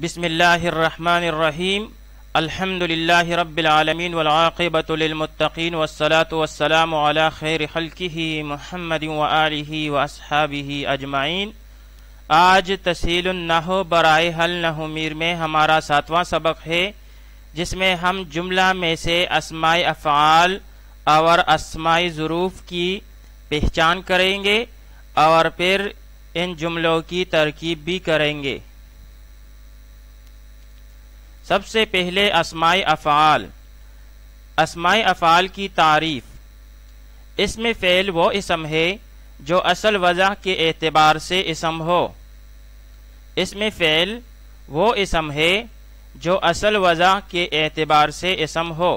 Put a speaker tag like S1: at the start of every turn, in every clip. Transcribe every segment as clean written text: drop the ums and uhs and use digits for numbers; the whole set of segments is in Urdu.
S1: بسم اللہ الرحمن الرحیم الحمد للہ رب العالمین والعاقبۃ للمتقین والصلاة والسلام علی خیر خلقہ محمد وآلہ واصحابہ اجمعین۔ آج تسہیل النحو برائے حل نحو میر میں ہمارا 7واں سبق ہے، جس میں ہم جملہ میں سے اسماء افعال اور اسماء ظروف کی پہچان کریں گے اور پھر ان جملوں کی ترکیب بھی کریں گے۔ سب سے پہلے اسماء افعال۔ اسماء افعال کی تعریف۔ اسم فعل وہ اسم ہے جو اصل وضع کے اعتبار سے اسم ہو۔ اسم فعل وہ اسم ہے جو اصل وضع کے اعتبار سے اسم ہو،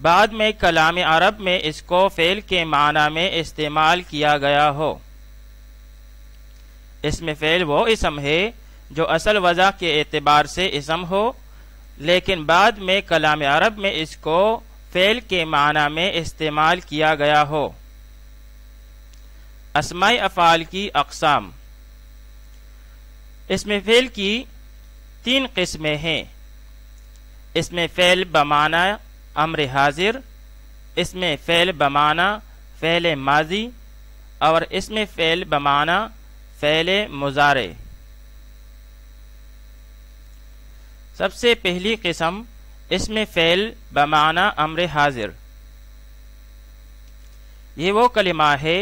S1: بعد میں کلام عرب میں اس کو فعل کے معنی میں استعمال کیا گیا ہو۔ اسم فعل وہ اسم ہے جو اصل وضع کے اعتبار سے اسم ہو، لیکن بعد میں کلام عرب میں اس کو فعل کے معنی میں استعمال کیا گیا ہو۔ اسماء افعال کی اقسام۔ اسم فعل کی 3 قسمیں ہیں: اسم فعل بمعنی امر حاضر، اسم فعل بمعنی فعل ماضی، اور اسم فعل بمعنی فعل مضارع۔ سب سے پہلی قسم اسم فعل بمعنی امر حاضر۔ یہ وہ کلمہ ہے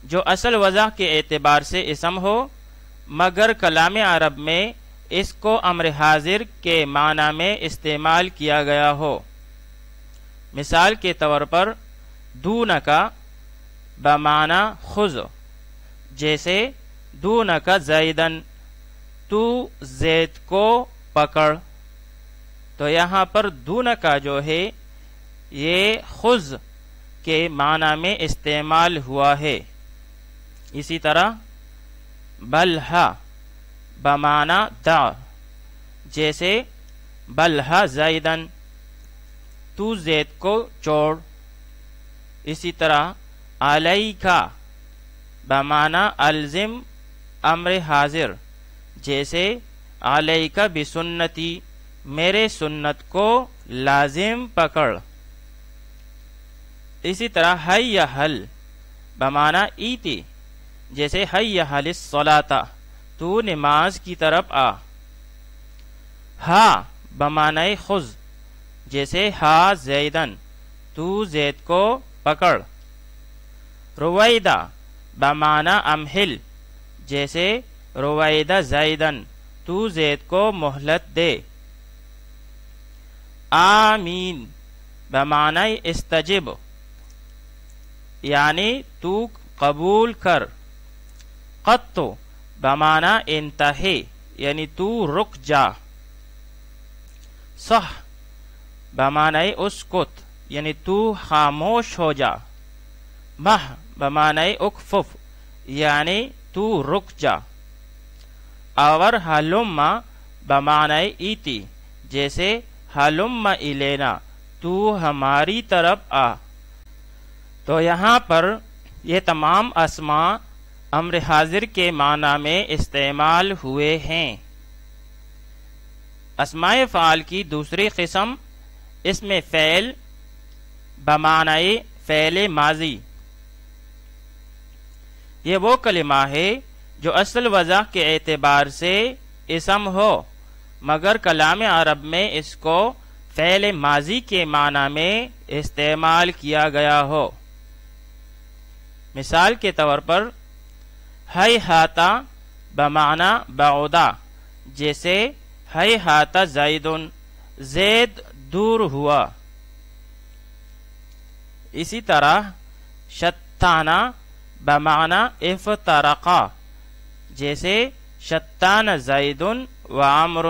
S1: جو اصل وضع کے اعتبار سے اسم ہو، مگر کلام عرب میں اس کو امر حاضر کے معنی میں استعمال کیا گیا ہو۔ مثال کے طور پر دونک بمعنی خذ، جیسے دونک زیدن، تو زید کو پکڑ۔ تو یہاں پر دونکا جو ہے یہ خذ کے معنی میں استعمال ہوا ہے۔ اسی طرح بلہا بمعنی دع، جیسے بلہا زیدن، تو زید کو چھوڑ۔ اسی طرح علیکا بمعنی الزم امر حاضر، جیسے علیکا بسنتی، میرے سنت کو لازم پکڑ۔ اسی طرح حی حل بمعنی ایتی، جیسے حی حل الصلاۃ، تو نماز کی طرف آ۔ ہا بمعنی خذ، جیسے ہا زیدن، تو زید کو پکڑ۔ رویدہ بمعنی امہل، جیسے رویدہ زیدن، تو زید کو مہلت دے۔ آمین بمعنی استجب، یعنی تو قبول کر۔ قط بمعنی انتہی، یعنی تو رک جا۔ صح بمعنی اسکت، یعنی تو خاموش ہو جا۔ مہ بمعنی اکفف، یعنی تو رک جا۔ اور حلم بمعنی ایتی، جیسے حلم الینا، تو ہماری طرف آ۔ تو یہاں پر یہ تمام اسماء امر حاضر کے معنی میں استعمال ہوئے ہیں۔ اسماء افعال کی دوسری قسم اسم فعل بمعنی فعل ماضی۔ یہ وہ کلمہ ہے جو اصل وضع کے اعتبار سے اسم ہو، مگر کلام عرب میں اس کو فعل ماضی کے معنی میں استعمال کیا گیا ہو۔ مثال کے طور پر ہیہاتا بمعنی بعودا، جیسے ہیہاتا زیدن، زید دور ہوا۔ اسی طرح شتانا بمعنی افترقا، جیسے شتان زیدن و عمر،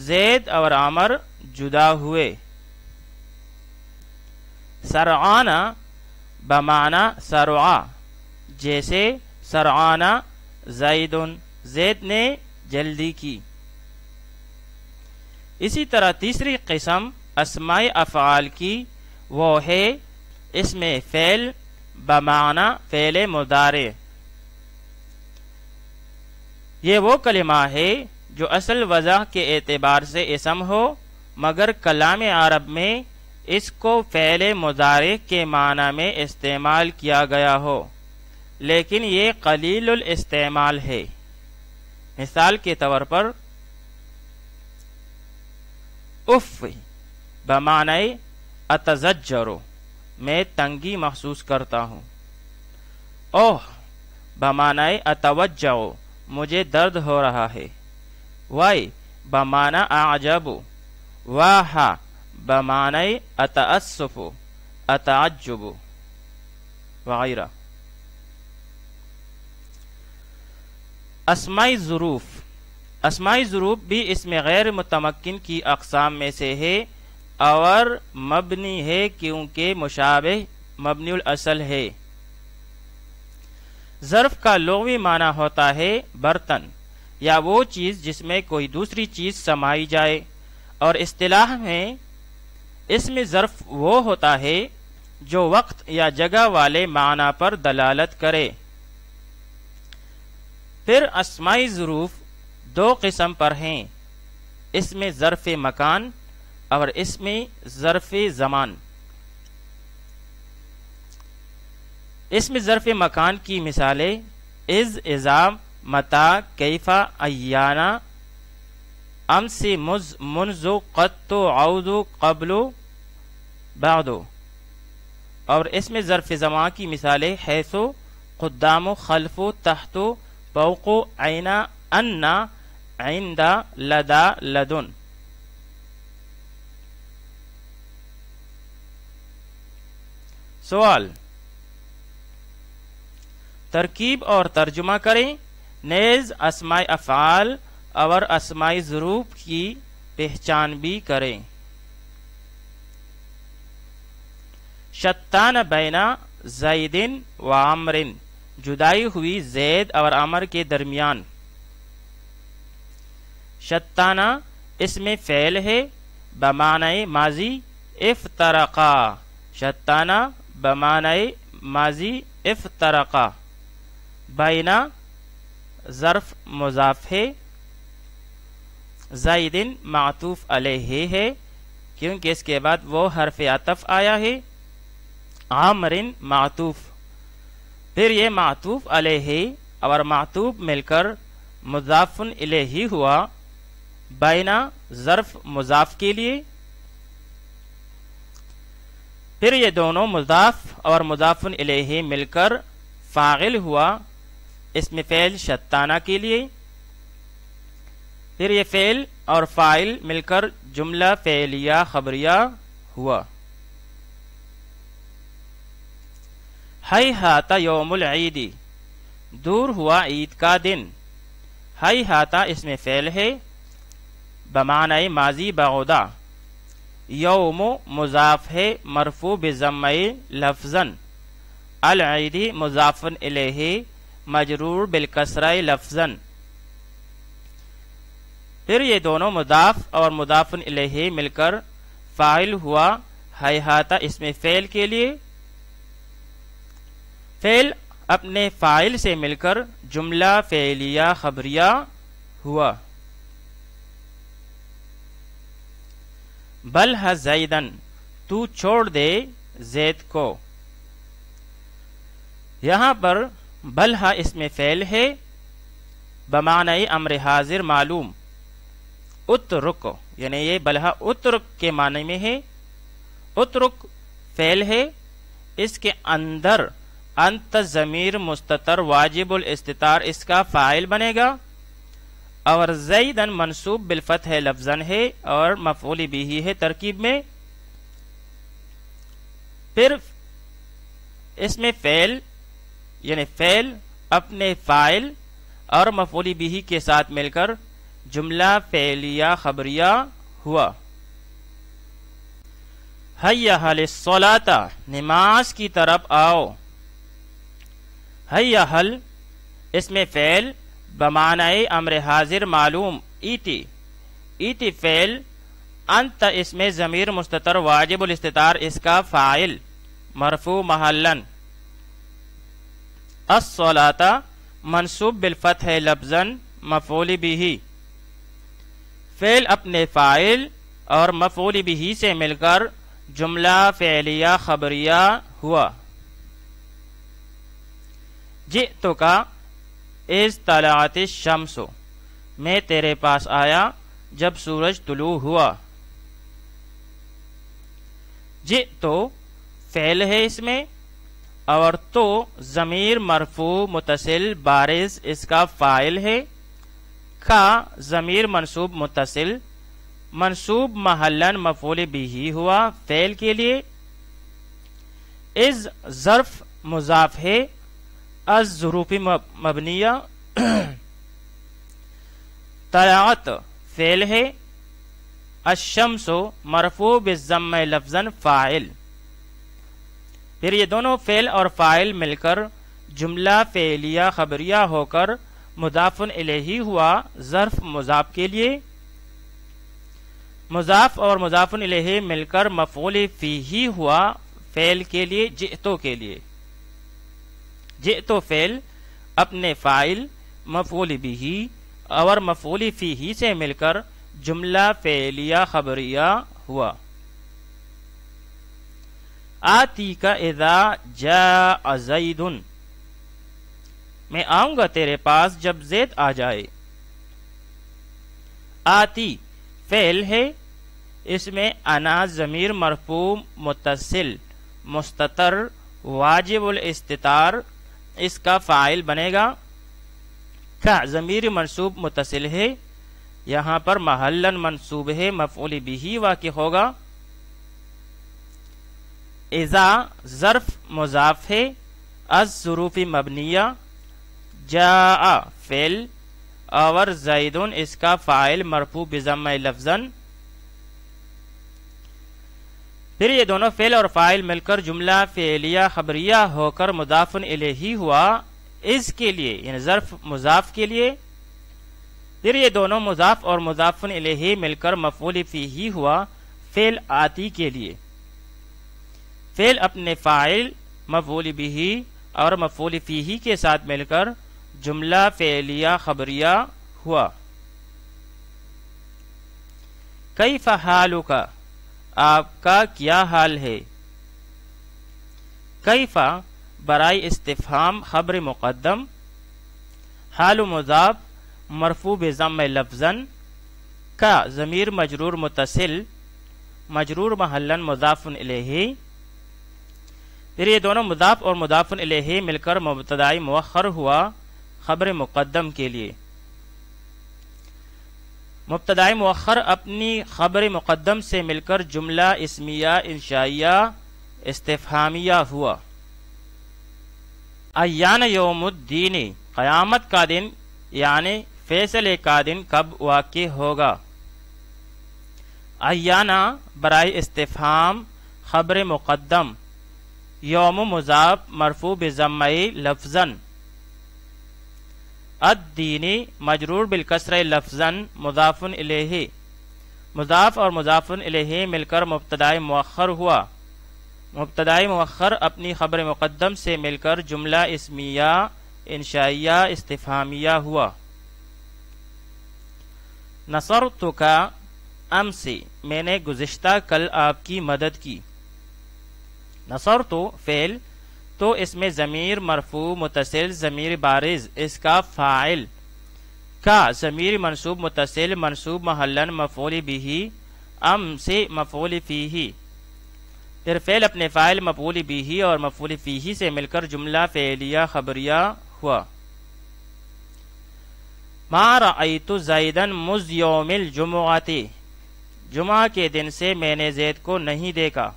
S1: زید اور عمر جدا ہوئے۔ سرعان بمعنی سرعا، جیسے سرعان زیدن، زید نے جلدی کی۔ اسی طرح تیسری قسم اسماء افعال کی وہ ہے اسم فعل بمعنی فعل مضارع۔ یہ وہ کلمہ ہے جو اصل وضع کے اعتبار سے اسم ہو مگر کلام عرب میں اس کو فعل مضارع کے معنی میں استعمال کیا گیا ہو، لیکن یہ قلیل الاستعمال ہے۔ مثال کے طور پر اف بمعنی اتزجر، میں تنگی محسوس کرتا ہوں۔ اوہ بمعنی اتوجع، مجھے درد ہو رہا ہے۔ وائی بمعنی اعجب، واہ بمعنی اتأسف اتعجب وغیرہ۔ اسمائی ظروف، اسمائی ظروف بھی اسم غیر متمکن کی اقسام میں سے ہے اور مبنی ہے کیونکہ مشابہ مبنی الاصل ہے۔ ظرف کا لغوی معنی ہوتا ہے برتن یا وہ چیز جس میں کوئی دوسری چیز سمائی جائے، اور اصطلاح میں اسم ظرف وہ ہوتا ہے جو وقت یا جگہ والے معنی پر دلالت کرے۔ پھر اسمائی ظروف دو قسم پر ہیں، اسم ظرف مکان اور اسم ظرف زمان۔ اسم ظرف مکان کی مثالیں از، اذا، متی، کیف، ایانا، امس، مز، منذ، قط، عود، قبل، بعد۔ اور اسم ظرف زمان کی مثالیں حیث، قدام، خلف، تحت، فوق، عین، ان، عند، لدى، لدن۔ سوال، ترکیب اور ترجمہ کریں، نیز اسماء افعال اور اسماء ظروف کی پہچان بھی کریں۔ شتان بین زید و عمر، جدائی ہوئی زید اور عمر کے درمیان۔ شتانہ اسم فعل ہے بمعنی ماضی، افترقا، شتانہ بمعنی ماضی افترقا۔ بینا ظرف مضاف ہے، زیدن معطوف علیہ ہے کیونکہ اس کے بعد وہ حرف عطف آیا ہے، عامرن معطوف۔ پھر یہ معطوف علیہ اور معطوف مل کر مضاف الیہ ہوا، بینا ظرف مضاف کے لیے۔ پھر یہ دونوں مضاف اور مضاف الیہ مل کر فاعل ہوا اسم فعل شتانہ کے لیے۔ پھر یہ فعل اور فاعل مل کر جملہ فعلیہ خبریہ ہوا۔ ہیہات یوم العید، دور ہوا عید کا دن۔ ہیہات اسم فعل ہے بمعنی ماضی بعودہ، یوم مضاف ہے مرفوع بضمہ لفظاً، العید مضاف الیہ مجرور بالکسرہ لفظاً۔ پھر یہ دونوں مضاف اور مضاف الیہ مل کر فاعل ہوا ہیہات اسم فعل کے لیے۔ فعل اپنے فاعل سے مل کر جملہ فعلیہ خبریہ ہوا۔ بلہ زیدن، تو چھوڑ دے زید کو۔ یہاں پر بلہ اسم فعل ہے بمعنی امر حاضر معلوم، اترک، یعنی یہ بلہ اترک کے معنی میں ہے۔ اترک فعل ہے، اس کے اندر انت ضمیر مستتر واجب الاستتار اس کا فاعل بنے گا، اور زیدن منصوب بالفتح لفظاً ہے اور مفعول بھی ہے ترکیب میں۔ پھر اس میں فعل یعنی فعل اپنے فاعل اور مفعول بھی کے ساتھ مل کر جملہ فعلیہ خبریہ ہوا۔ حیّ للصلاۃ، نماز کی طرف آؤ۔ حیّ اس میں فعل بمعنی امر حاضر معلوم ایتی، ایتی فعل، انت اس میں ضمیر مستتر واجب الاستتار اس کا فاعل مرفوع محلاً، الصلاۃ منصوب بالفتح لفظاً مفعول بھی۔ فعل اپنے فاعل اور مفعول بھی سے مل کر جملہ فعلیہ خبریہ ہوا۔ جئتک اذ طلعت الشمس، میں تیرے پاس آیا جب سورج طلوع ہوا۔ جئتو فعل ہے اس میں، اور تو ضمیر مرفوع متصل بارز اس کا فاعل ہے۔ کا ضمیر منصوب متصل منصوب محلاً مفعول بھی ہوا فعل کے لیے۔ اذ ظرف مضاف ہے، از ظروفی مبنیہ۔ طلعت فعل ہے، الشمس مرفوع بالضم لفظاً فاعل۔ پھر یہ دونوں فعل اور فاعل مل کر جملہ فعلیہ خبریہ ہو کر مضاف الیہ ہوا ظرف مضاف کے لیے۔ مضاف اور مضاف الیہ مل کر مفعول فیہ ہوا فعل کے لیے، جئتو کے لیے۔ جئتو فعل اپنے فاعل مفعول بھی اور مفعول فیہ سے مل کر جملہ فعلیہ خبریہ ہوا۔ آتیک اذا جاء زید، میں آؤں گا تیرے پاس جب زید آ جائے۔ آتی فعل ہے، اس میں انا ضمیر مرفوع متصل مستتر واجب الاستتار اس کا فاعل بنے گا۔ کا ضمیر منصوب متصل ہے، یہاں پر محلاً منصوب ہے، مفعول بھی واقع ہوگا۔ اذا ظرف مضاف ہے، از ظروفی مبنیہ۔ جاء فعل اور زیدن اس کا فاعل مرفوع بضم لفظاً۔ پھر یہ دونوں فعل اور فاعل مل کر جملہ فعلیہ خبریہ ہو کر مضاف الیہ ہوا اس کے لیے، یعنی ظرف مضاف کے لیے۔ پھر یہ دونوں مضاف اور مضاف الیہ مل کر مفعول فیہ ہوا فعل آتی کے لیے۔ فعل اپنے فاعل مفعول بھی اور مفعول فیہ کے ساتھ مل کر جملہ فعلیہ خبریہ ہوا۔ کیف حالک، آپ کا کیا حال ہے۔ کیف برائے استفہام خبر مقدم، حال مضاف مرفوع بضم لفظاً۔ کا ضمیر مجرور متصل مجرور محلاً مضاف الیہ۔ پھر یہ دونوں مضاف اور مضاف الیہ مل کر مبتدائی مؤخر ہوا خبر مقدم کے لیے۔ مبتدائی مؤخر اپنی خبر مقدم سے مل کر جملہ اسمیہ انشائیہ استفہامیہ ہوا۔ ایان یوم الدین، قیامت کا دن یعنی فیصلے کا دن کب واقع ہوگا۔ ایانا برائے استفہام خبر مقدم، یوم مضاف مرفوع بضم لفظاً۔ الدین مجرور بالکسر لفظاً مضاف الیہ، مضاف اور مضاف الیہ مل کر مبتدائی مؤخر ہوا۔ مبتدائی مؤخر اپنی خبر مقدم سے مل کر جملہ اسمیہ انشائیہ استفہامیہ ہوا۔ نصرتک امس، میں نے گزشتہ کل آپ کی مدد کی۔ نصرت فعل تو اس میں ضمیر مرفوع متصل ضمیر بارز اس کا فاعل۔ کا ضمیر منصوب متصل منصوب محلاً مفعول بھی، ام سے مفعول فیہ۔ پھر فعل اپنے فاعل مفعول بھی اور مفعول فیہ سے مل کر جملہ فعلیہ خبریہ ہوا۔ ما رأیت زیدا مذ یوم الجمعۃ، جمعہ کے دن سے میں نے زید کو نہیں دیکھا۔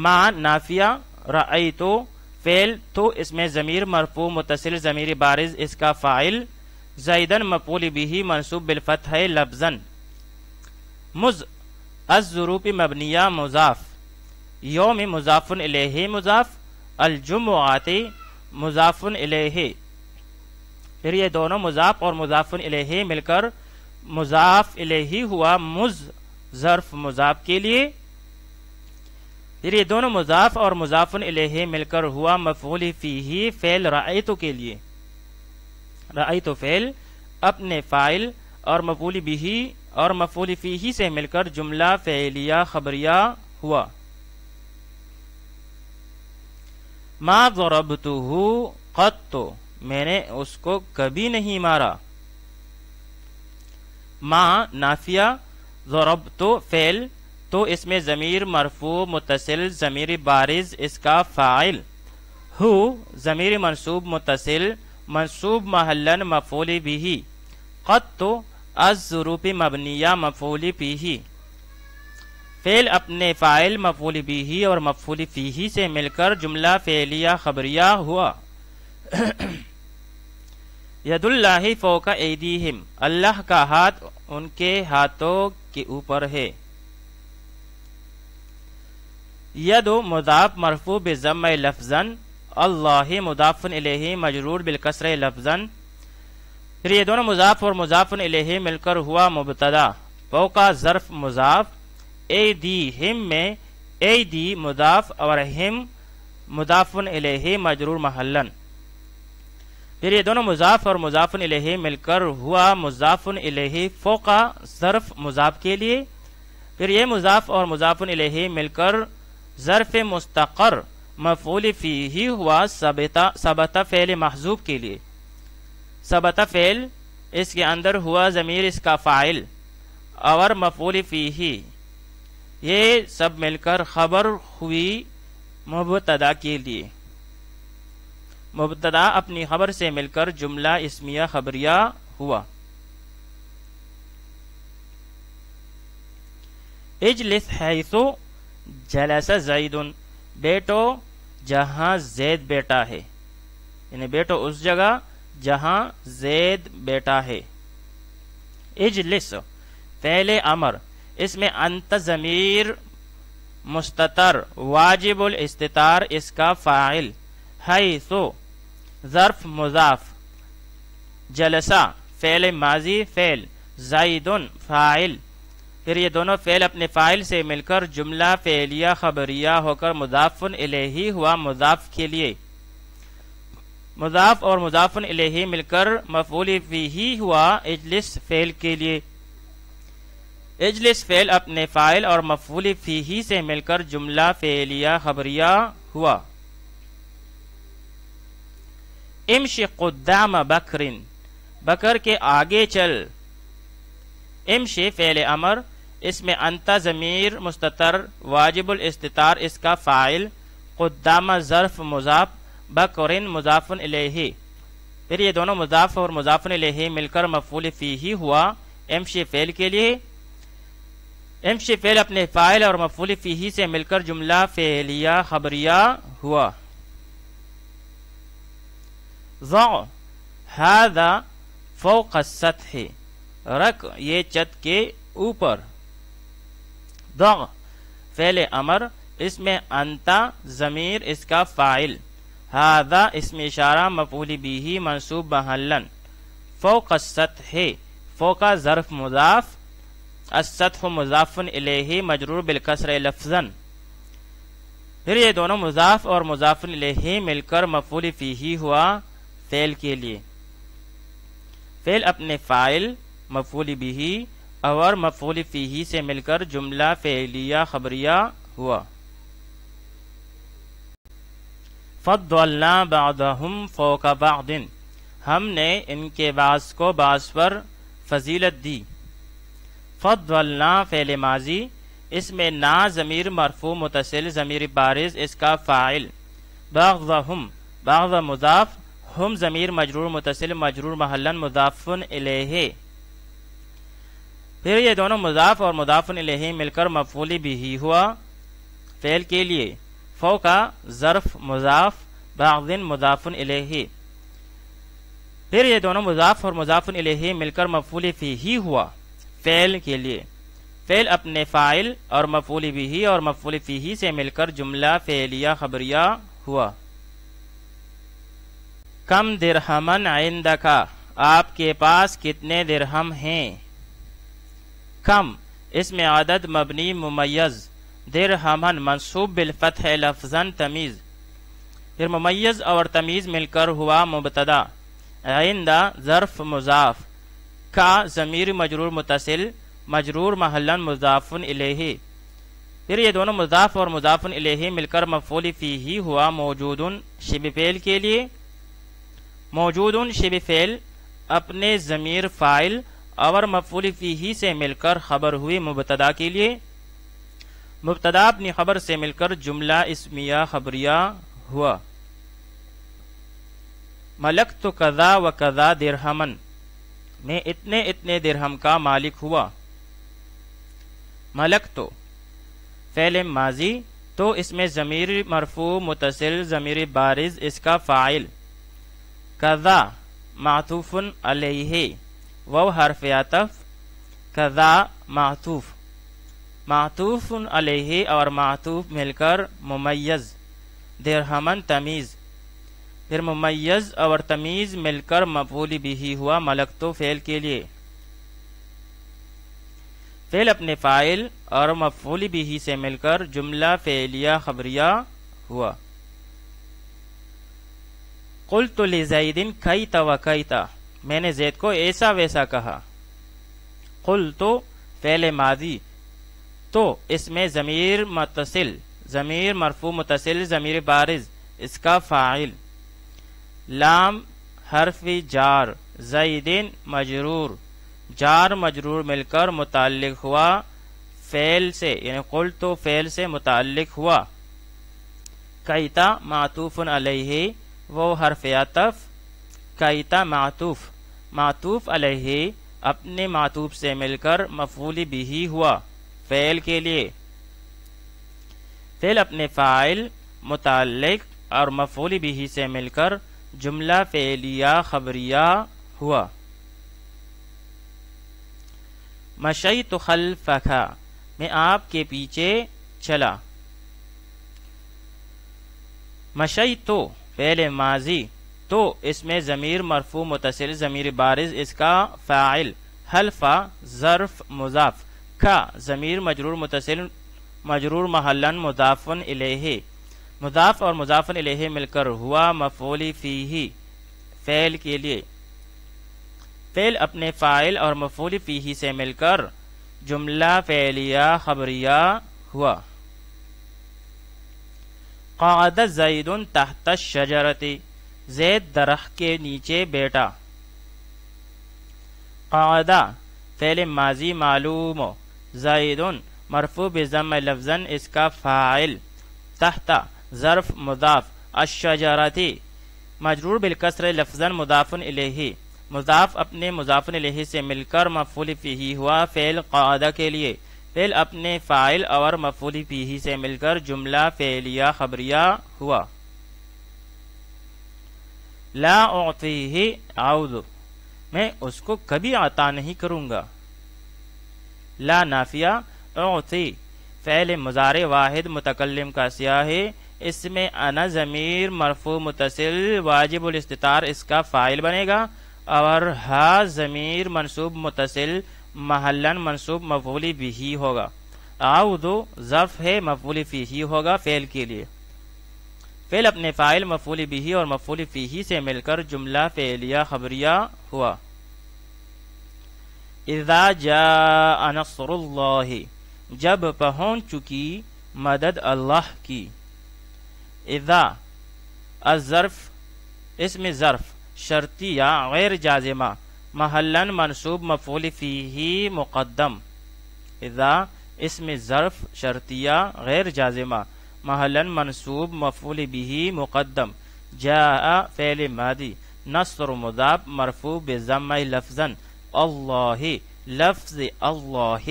S1: ما نافیہ، رأیتو فعل تو اس میں ضمیر مرفوع متصل ضمیر بارز اس کا فاعل، زیدن مفعول بھی منصوب بالفتح لفظاً۔ مذ الظروف مبنیہ مضاف، یوم مضاف الیہ مضاف، الجمعۃ مضاف الیہ۔ پھر یہ دونوں مضاف اور مضاف الیہ مل کر مضاف الیہ ہوا مذ ظرف مضاف کے لیے۔ پھر یہ دونوں مضاف اور مضاف الیہ مل کر ہوا مفعول فیہ فعل رأیت کے لیے۔ رأیت فعل اپنے فاعل اور مفعول بھی اور مفعول فیہ سے مل کر جملہ فعلیہ خبریہ ہوا۔ ما ضربتہ قط، میں نے اس کو کبھی نہیں مارا۔ ما نافیہ، ضربتو فعل، تو اس میں ضمیر مرفوع متصل ضمیر بارز اس کا فاعل، ہو ضمیر منصوب متصل منصوب محلا مفعول بھی، قط الظروف مبنیہ مفعول فیہ، فعل اپنے فاعل مفعول بھی اور مفعول فیہ سے مل کر جملہ فعلیہ خبریہ ہوا۔ ید اللہ فوق ایدیہم، اللہ کا ہاتھ ان کے ہاتھوں کے اوپر ہے۔ ید مضاف مرفوع بضم لفظا، اللہ مضاف الیہ مجرور بالکسر لفظا، پھر یہ دونوں مضاف اور مضاف الیہ مل کر ہوا مبتدا، فوق ظرف مضاف، ایدیہم میں ایدی مضاف اور ہم مضاف الیہ مجرور محلا، پھر یہ دونوں مضاف اور مضاف الیہ مل کر ہوا مضاف الیہ فوق ظرف مضاف کے لیے، پھر یہ مضاف اور مضاف الیہ مل کر ظرف مستقر مفعول فیہ ہوا ثبت فعل محذوف کے لیے۔ ثبت فعل اس کے اندر ہوا ضمیر اس کا فاعل اور مفعول فیہ، یہ سب مل کر خبر ہوئی مبتدا کے لیے۔ مبتدا اپنی خبر سے مل کر جملہ اسمیہ خبریہ ہوا۔ اجلس حیث جلس زید، بیٹو جہاں زید بیٹا ہے، یعنی بیٹو اس جگہ جہاں زید بیٹا ہے۔ اجلس فعل امر، اس میں انت ضمیر مستتر واجب الاستتار اس کا فاعل، حیث ظرف مضاف، جلسہ فعل ماضی فعل، زید فاعل، پھر یہ دونوں فعل اپنے فاعل سے مل کر جملہ فعلیہ خبریہ ہو کر مضاف الیہ ہوا مضاف کے لیے۔ مضاف اور مضاف الیہ مل کر مفعول فیہ ہوا اجلس فعل کے لیے۔ اجلس فعل اپنے فاعل اور مفعول فیہ سے مل کر جملہ فعلیہ خبریہ ہوا۔ امشی قدام بکر، بکر کے آگے چل۔ امشی فعل امر، اس میں انت ضمیر مستتر واجب الاستتار اس کا فاعل، قدام ظرف مضاف، بکرن مضاف الیہ، پھر یہ دونوں مضاف اور مضاف الیہ مل کر مفعول فیہ ہوا امشی فعل کے لیے۔ امشی فعل اپنے فاعل اور مفعول فیہ سے مل کر جملہ فعلیہ خبریہ ہوا۔ ضع ھذا فوق السطح، رکھ یہ چھت کے اوپر۔ ضع فعل امر، اس میں انتا ضمیر اس کا فاعل، ھذا اسم اشارہ مفعول بھی منصوب محلا، فوق السطح فوق ظرف مضاف، السطح مضاف الیہ مجرور بالکسر لفظا، پھر یہ دونوں مضاف اور مضاف الیہ مل کر مفعول فیہ ہوا فعل کے لیے۔ فعل اپنے فاعل مفعول بھی اور مفعول فیہ سے مل کر جملہ فعلیہ خبریہ ہوا۔ فضلنا بعضهم فوق بعض، ہم نے ان کے بعض کو بعض پر فضیلت دی۔ فضلنا فعل ماضی، اس میں نا ضمیر مرفوع متصل ضمیر بارز اس کا فاعل، بعضهم بعض مضاف، ہم ضمیر مجرور متصل مجرور محلا مضاف الیہ، پھر یہ دونوں مضاف اور مضاف الیہ مل کر مفعول بھی ہوا فعل کے لیے۔ فوق ظرف مضاف، بعض مضاف الیہ، پھر یہ دونوں مضاف اور مضاف الیہ مل کر مفعول فیہ ہوا فعل کے لیے۔ فعل اپنے فاعل اور مفعول بھی اور مفعول فیہ سے مل کر جملہ فعلیہ خبریہ ہوا۔ کم درہمن عندک، آپ کے پاس کتنے درہم ہیں؟ کم اس میں عدد مبنی ممیز، درہمن منصوب بالفتح لفظاً تمیز، پھر ممیز اور تمیز مل کر ہوا مبتدا، عند ظرف مضاف، کا ضمیر مجرور متصل مجرور محلاً مضاف الیہ، پھر یہ دونوں مضاف اور مضاف الیہ مل کر مفعول فیہ ہوا موجودن شبہ فعل کے لیے۔ موجودن شبہ فعل اپنے ضمیر فاعل اور مفعول فیہ سے مل کر خبر ہوئی مبتدا کے لیے۔ مبتدا اپنی خبر سے مل کر جملہ اسمیہ خبریہ ہوا۔ ملکت کذا و کذا درہمن، میں اتنے اتنے درہم کا مالک ہوا۔ ملکت فعل ماضی تو اس میں ضمیر مرفوع متصل ضمیر بارز اس کا فاعل، کذا معطوف علیہ وہ حرف عطف، کذا معطوف، معطوف علیہ اور معطوف مل کر ممیز، درہمن تمیز، پھر ممیز اور تمیز مل کر مفعول بہ ہوا ملکتو فعل کے لیے۔ فعل اپنے فاعل اور مفعول بہ سے مل کر جملہ فعلیہ خبریہ ہوا۔ قلت لزید کیت و کیت، میں نے زید کو ایسا ویسا کہا۔ قلت فعل ماضی تو اس میں ضمیر متصل ضمیر مرفوع متصل ضمیر بارز اس کا فاعل، لام حرف جار، زیدین مجرور، جار مجرور مل کر متعلق ہوا فعل سے، یعنی قلت فعل سے متعلق ہوا۔ کیتا معطوف علیہ وہ حرف عطف، کیتا معطوف، معطوف علیہ اپنے معطوف سے مل کر مفعول بہ ہوا فعل کے لیے۔ فعل اپنے فاعل متعلق اور مفعول بہ سے مل کر جملہ فعلیہ خبریہ ہوا۔ مشیت خلفک، میں آپ کے پیچھے چلا۔ مشیت فعل ماضی تو اس میں ضمیر مرفوع متصل ضمیر بارز اس کا فاعل، حلفہ ظرف مضاف، کا ضمیر مجرور متصل مجرور محلاً مضاف الیہ، مضاف اور مضاف الیہ مل کر ہوا مفعول فیہ فعل کے لیے۔ فعل اپنے فاعل اور مفعول فیہ سے مل کر جملہ فعلیہ خبریہ ہوا۔ قعد زید تحت الشجرۃ، زید درخت کے نیچے بیٹھا۔ قعد فعل ماضی معلوم، زید مرفوع بضم لفظا اس کا فاعل، تحت ظرف مضاف، الشجرۃ مجرور بالکسر لفظا مضاف الیہ، مضاف اپنے مضاف الیہ سے مل کر مفعول فیہ ہوا فعل قعد کے لیے۔ فعل اپنے فاعل اور مفعول فیہ سے مل کر جملہ فعلیہ خبریہ ہوا۔ لا اعطیہ عود، میں اس کو کبھی عطا نہیں کروں گا۔ لا نافیہ، اعطی فعل مضارع واحد متکلم کا سیاہ ہے، اس میں انا ضمیر مرفوع متصل واجب الاستتار اس کا فاعل بنے گا، اور ہا ضمیر منصوب متصل محلاً منصوب مفعول بہ ہوگا۔ عود ظرف ہے مفعول فیہ ہوگا فعل کے لیے۔ فعل اپنے فاعل مفعول بہ اور مفعول فیہ سے مل کر جملہ فعلیہ خبریہ ہوا۔ اذا جاء نصر اللہ، جب پہنچ چکی مدد اللہ کی۔ اذا الظرف اسم ظرف شرطیہ غیر جازمہ محلاً منصوب مفعول فیہ مقدم، اذا اسم ظرف شرطیہ غیر جازمہ محلاً منصوب مفعول بہ مقدم، جاء فعل ماضی، نصر مضاف مرفوع بضم لفظا، اللہ لفظ اللہ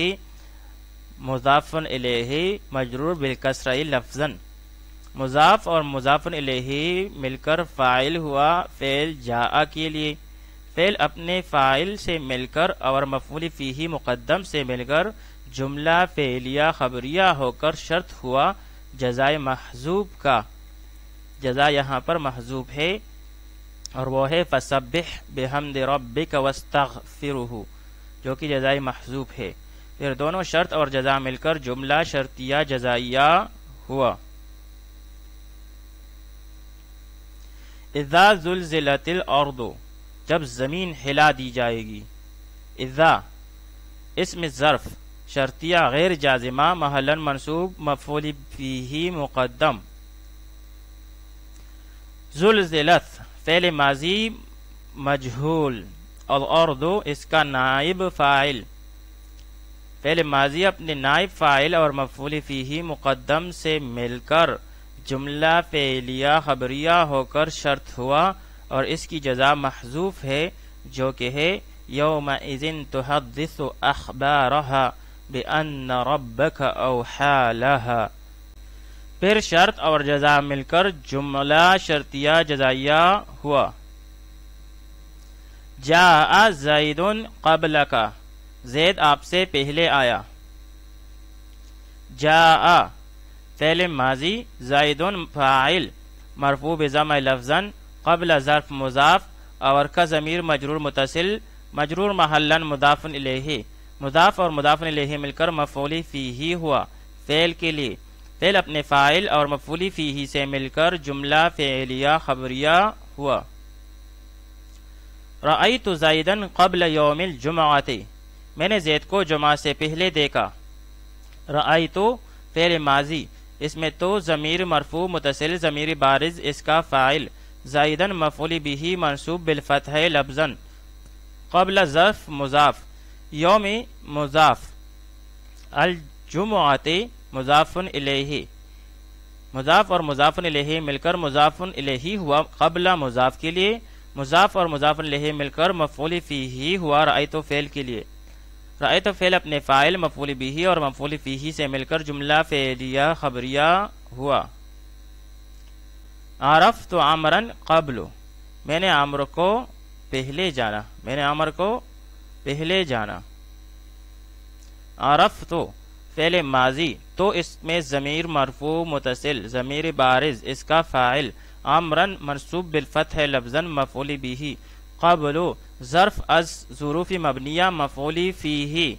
S1: مضاف الیہ مجرور بالکسرہ لفظا، مضاف اور مضاف الیہ مل کر فاعل ہوا فعل جاء کے لیے۔ فعل اپنے فاعل سے مل کر اور مفعول فیہ مقدم سے مل کر جملہ فعلیہ خبریہ ہو کر شرط ہوا جزائے محذوب کا۔ جزا یہاں پر محذوب ہے اور وہ ہے فسبح بحمد ربک واستغفرہ، جو کہ جزائے محذوب ہے۔ پھر دونوں شرط اور جزا مل کر جملہ شرطیہ جزائیہ ہوا۔ اذا زلزلت الارض، جب زمین ہلا دی جائے گی۔ اذا اسم ظرف شرطیہ غیر جازمہ محلاً منصوب مفعول فیہ مقدم. زلزلت فعل ماضی مجہول. الارض اس کا نائب فاعل. فعل ماضی اپنے نائب فاعل اور مفعول فیہ مقدم سے مل کر جملہ فعلیہ خبریہ ہو کر شرط ہوا اور اس کی جزا محذوف ہے جو کہ ہے یومئذ تحدث اخبارها بأن ربک اوحی لها. پھر شرط اور جزا مل کر جملہ شرطیہ جزائیہ ہوا. جاء زید قبلک زید آپ سے پہلے آیا. جاء فعل ماضی زید فاعل مرفوع بضم لفظا قبل ظرف مضاف اور کا ضمیر مجرور متصل مجرور محلا مضاف الیہ. مضاف اور مضاف الیہ مل کر مفعول فیہ ہوا فعل کے لیے. فعل اپنے فاعل اور مفعول فیہ سے مل کر جملہ فعلیہ خبریہ ہوا. رأیت زیدا قبل یوم الجمعۃ میں نے زید کو جمعہ سے پہلے دیکھا. رأیت فعل ماضی اس میں تو ضمیر مرفوع متصل ضمیر بارز اس کا فاعل زیدا مفعول بہ منصوب بالفتح لفظا قبل ظرف مضاف یوم مضاف الجمعۃ مضاف الیہ. مضاف اور مضاف الیہ مل کر مضاف الیہ ہوا قبل مضاف کے لیے. مضاف اور مضاف الیہ مل کر مفعول فیہ ہوا رأیت فعل کے لیے. رأیت فعل اپنے فاعل مفعول بہ اور مفعول فیہ سے مل کر جملہ فعلیہ خبریہ ہوا. عرفت عمرا قبل میں نے عمر کو پہلے جانا. میں نے عمر کو پہلے جانا. عرفت فعل ماضی تو اس میں ضمیر مرفوع متصل ضمیر بارز اس کا فاعل عمرا منصوب بالفتح لفظا مفعول به قبل ظرف از ظروف مبنیہ مفعول فیہ.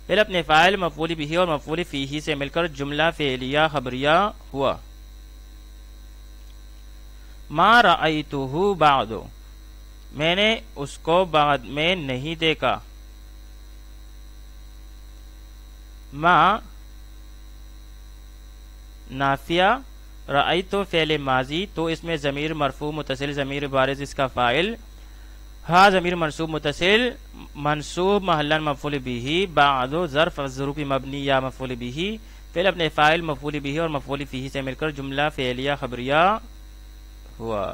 S1: پھر اپنے فاعل مفعول به اور مفعول فیہ سے مل کر جملہ فعلیہ خبریہ ہوا. ما رأیتہ بعد میں نے اس کو بعد میں نہیں دیکھا. ما نافیہ رأیت فعل ماضی تو اس میں ضمیر مرفوع متصل ضمیر بارز اس کا فاعل ہا ضمیر منصوب متصل منصوب محلا مفعول به بعد ظرف الظروف مبنی یا مفعول به. فعل اپنے فاعل مفعول به اور مفعول فیہ سے مل کر جملہ فعلیہ خبریہ ہوا.